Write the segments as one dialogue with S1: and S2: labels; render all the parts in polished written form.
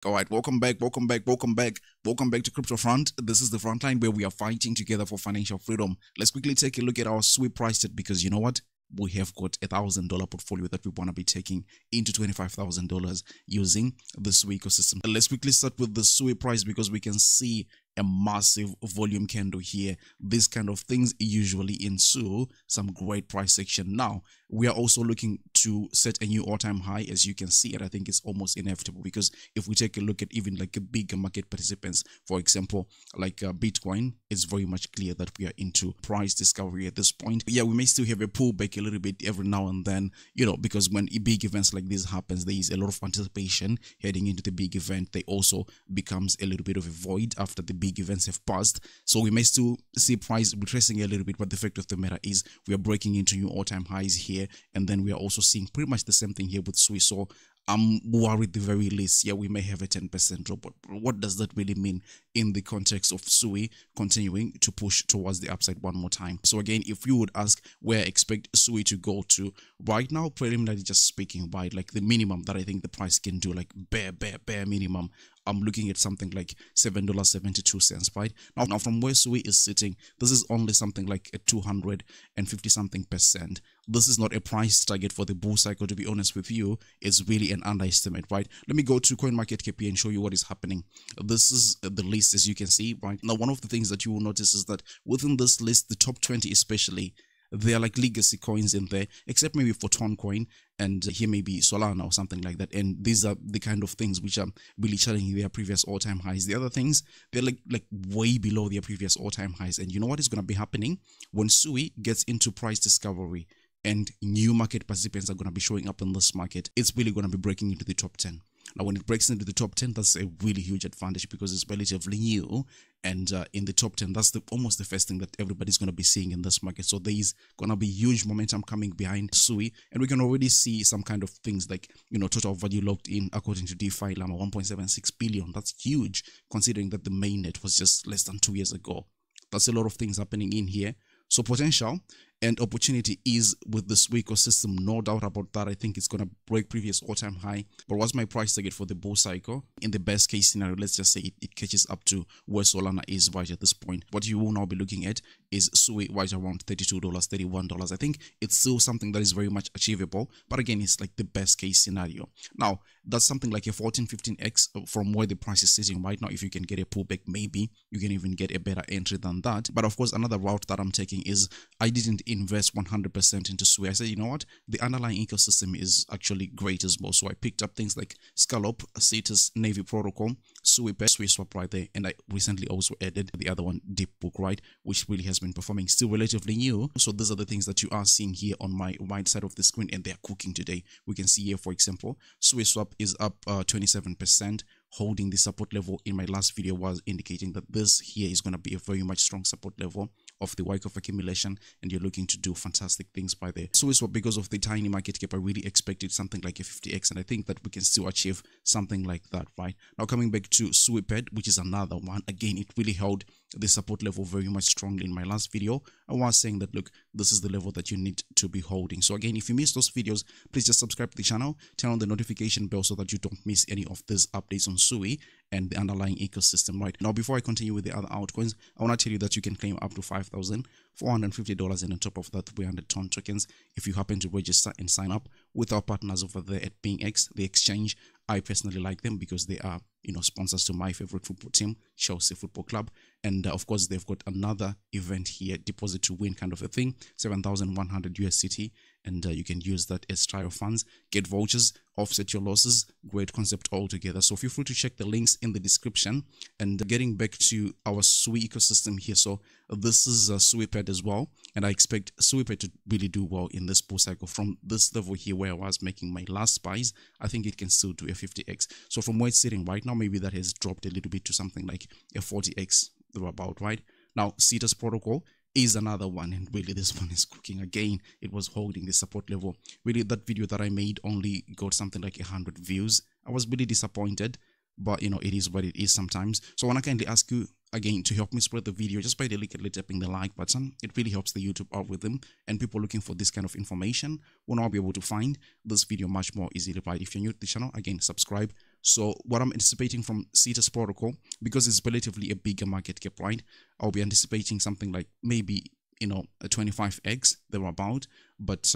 S1: All right, welcome back to Crypto Front. This is the front line where we are fighting together for financial freedom. Let's quickly take a look at our SUI price chart, because you know what? We have got $1,000 portfolio that we want to be taking into $25,000 using the SUI ecosystem. Let's quickly start with the SUI price, because we can see a massive volume candle here. These kind of things usually ensue some great price action. Now we are also looking to set a new all-time high, as you can see, and I think it's almost inevitable, because if we take a look at even like a big market participants, for example like Bitcoin, it's very much clear that we are into price discovery at this point. Yeah, we may still have a pullback a little bit every now and then, you know, because when big events like this happens, there is a lot of anticipation heading into the big event. There also becomes a little bit of a void after the big events have passed, so we may still see price retracing a little bit, but the fact of the matter is we are breaking into new all-time highs here, and then we are also seeing pretty much the same thing here with SUI. So I'm worried at the very least, yeah, we may have a 10% drop, but what does that really mean in the context of SUI continuing to push towards the upside one more time? So again, if you would ask where I expect SUI to go to right now, preliminarily just speaking, right, like the minimum that I think the price can do, like bare minimum, I'm looking at something like $7.72, right? Now from where SUI is sitting, this is only something like a 250 something percent. This is not a price target for the bull cycle, to be honest with you. It's really an underestimate, right? Let me go to CoinMarketCap and show you what is happening. This is the list, as you can see, right? Now, one of the things that you will notice is that within this list, the top 20 especially, there are like legacy coins in there, except maybe for Toncoin, and here maybe Solana or something like that. And these are the kind of things which are really challenging their previous all-time highs. The other things, they're like way below their previous all-time highs. And you know what is going to be happening when SUI gets into price discovery and new market participants are going to be showing up in this market? It's really going to be breaking into the top 10. Now, when it breaks into the top 10, that's a really huge advantage, because it's relatively new. And in the top 10, that's almost the first thing that everybody's going to be seeing in this market. So there's going to be huge momentum coming behind SUI. And we can already see some kind of things like, you know, total value locked in, according to DeFi Llama, 1.76 billion. That's huge, considering that the mainnet was just less than 2 years ago. That's a lot of things happening in here. So potential and opportunity is with the SUI ecosystem, no doubt about that. I think it's going to break previous all-time high. But what's my price target for the bull cycle? In the best case scenario, let's just say it catches up to where Solana is right at this point. What you will now be looking at is SUI right around $32, $31. I think it's still something that is very much achievable, but again, it's like the best case scenario. Now, that's something like a 14-15x from where the price is sitting right now. If you can get a pullback, maybe you can even get a better entry than that. But of course, another route that I'm taking is I didn't invest 100% into SUI. I said, you know what, the underlying ecosystem is actually great as well. So I picked up things like Scallop, Cetus, Navy Protocol, SUI Swap right there, and I recently also added the other one, Deepbook, right, which really has been performing, still relatively new. So these are the things that you are seeing here on my right side of the screen, and they are cooking today. We can see here, for example, SUI Swap is up 27%. Holding the support level in my last video was indicating that this here is going to be a very much strong support level of the Wyckoff accumulation, and you're looking to do fantastic things by there. SUI Swap, because of the tiny market cap, I really expected something like a 50x, and I think that we can still achieve something like that, right? Now, coming back to SUI Ped, which is another one, again, it really held the support level very much strongly in my last video. I was saying that, look, this is the level that you need to be holding. So again, if you missed those videos, please just subscribe to the channel, turn on the notification bell so that you don't miss any of these updates on SUI and the underlying ecosystem. Right now, before I continue with the other altcoins, I want to tell you that you can claim up to $5,450, and on top of that, 300 ton tokens if you happen to register and sign up with our partners over there at BingX, the exchange. I personally like them because they are, you know, sponsors to my favorite football team, Chelsea Football Club. And of course, they've got another event here, deposit to win kind of a thing, 7,100 USDT, and you can use that as trial funds, get vouchers, offset your losses. Great concept altogether. So feel free to check the links in the description. And getting back to our SUI ecosystem here, so this is SUI Ped as well, and I expect SUI Ped to really do well in this bull cycle. From this level here where I was making my last buys, I think it can still do a 50x. So from where it's sitting right now, maybe that has dropped a little bit to something like a 40x about, right? Now, Cetus Protocol is another one, and really this one is cooking again. It was holding the support level. Really, that video that I made only got something like 100 views. I was really disappointed, but you know, it is what it is sometimes. So I want to kindly ask you again to help me spread the video just by delicately tapping the like button. It really helps the YouTube algorithm, and people looking for this kind of information will now be able to find this video much more easily. Right? If you're new to the channel, again, subscribe So what I'm anticipating from Cetus protocol, because it's relatively a bigger market cap, right? I'll be anticipating something like maybe, you know, a 25x thereabout, but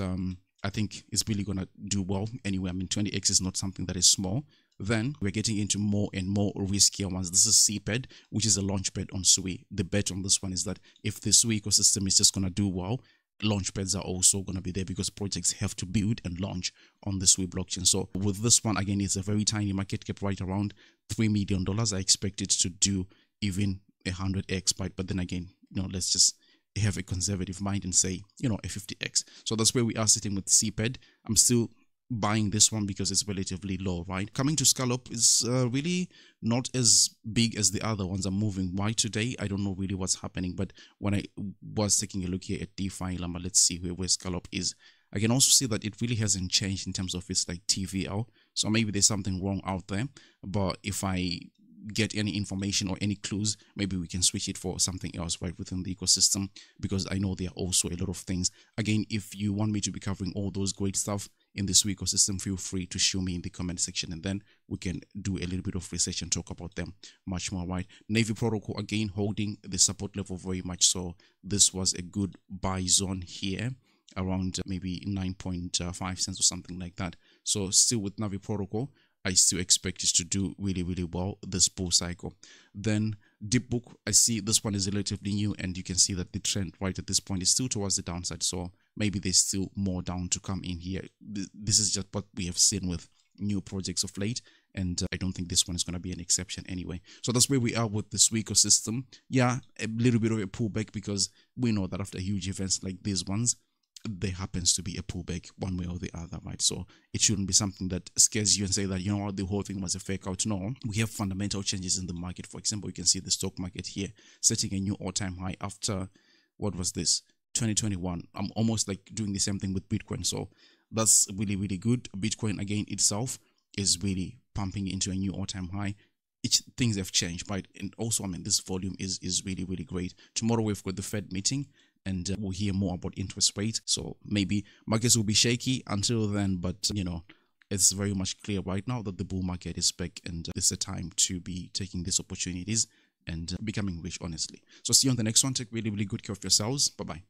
S1: I think it's really gonna do well anyway. I mean, 20x is not something that is small. Then we're getting into more and more riskier ones. This is CPED, which is a launch pad on SUI. The bet on this one is that if the SUI ecosystem is just gonna do well, launch pads are also going to be there because projects have to build and launch on the SUI blockchain. So with this one, again, it's a very tiny market cap, right around $3 million. I expect it to do even 100x, but then again, you know, let's just have a conservative mind and say, you know, a 50x. So that's where we are sitting with CPED. I'm still buying this one because it's relatively low, right? Coming to Scallop is really not as big as the other ones. I'm moving wide today. I don't know really what's happening, but when I was taking a look here at DeFi Llama, let's see where Scallop is. I can also see that it really hasn't changed in terms of its like TVL. So maybe there's something wrong out there. But if I get any information or any clues, maybe we can switch it for something else right within the ecosystem, because I know there are also a lot of things. Again, if you want me to be covering all those great stuff in this ecosystem, feel free to show me in the comment section, and then we can do a little bit of research and talk about them much more, right? Navy protocol, again, holding the support level very much. So this was a good buy zone here around maybe 9.5 cents or something like that. So still with Navi protocol, I still expect it to do really, really well this bull cycle. Then Deepbook, I see this one is relatively new, and you can see that the trend right at this point is still towards the downside. So maybe there's still more down to come in here. This is just what we have seen with new projects of late, and I don't think this one is going to be an exception anyway. So that's where we are with this ecosystem. Yeah, a little bit of a pullback, because we know that after huge events like these ones, there happens to be a pullback one way or the other, right? So it shouldn't be something that scares you and say that, you know what, the whole thing was a fake out. No, we have fundamental changes in the market. For example, you can see the stock market here setting a new all-time high after, what was this, 2021. I'm almost like doing the same thing with Bitcoin. So that's really, really good. Bitcoin, again, itself is really pumping into a new all-time high. Things have changed, right? And also, I mean, this volume is really, really great. Tomorrow we've got the Fed meeting, and we'll hear more about interest rate. So maybe markets will be shaky until then, but you know, it's very much clear right now that the bull market is back, and it's a time to be taking these opportunities and becoming rich, honestly. So see you on the next one. Take really, really good care of yourselves. Bye-bye.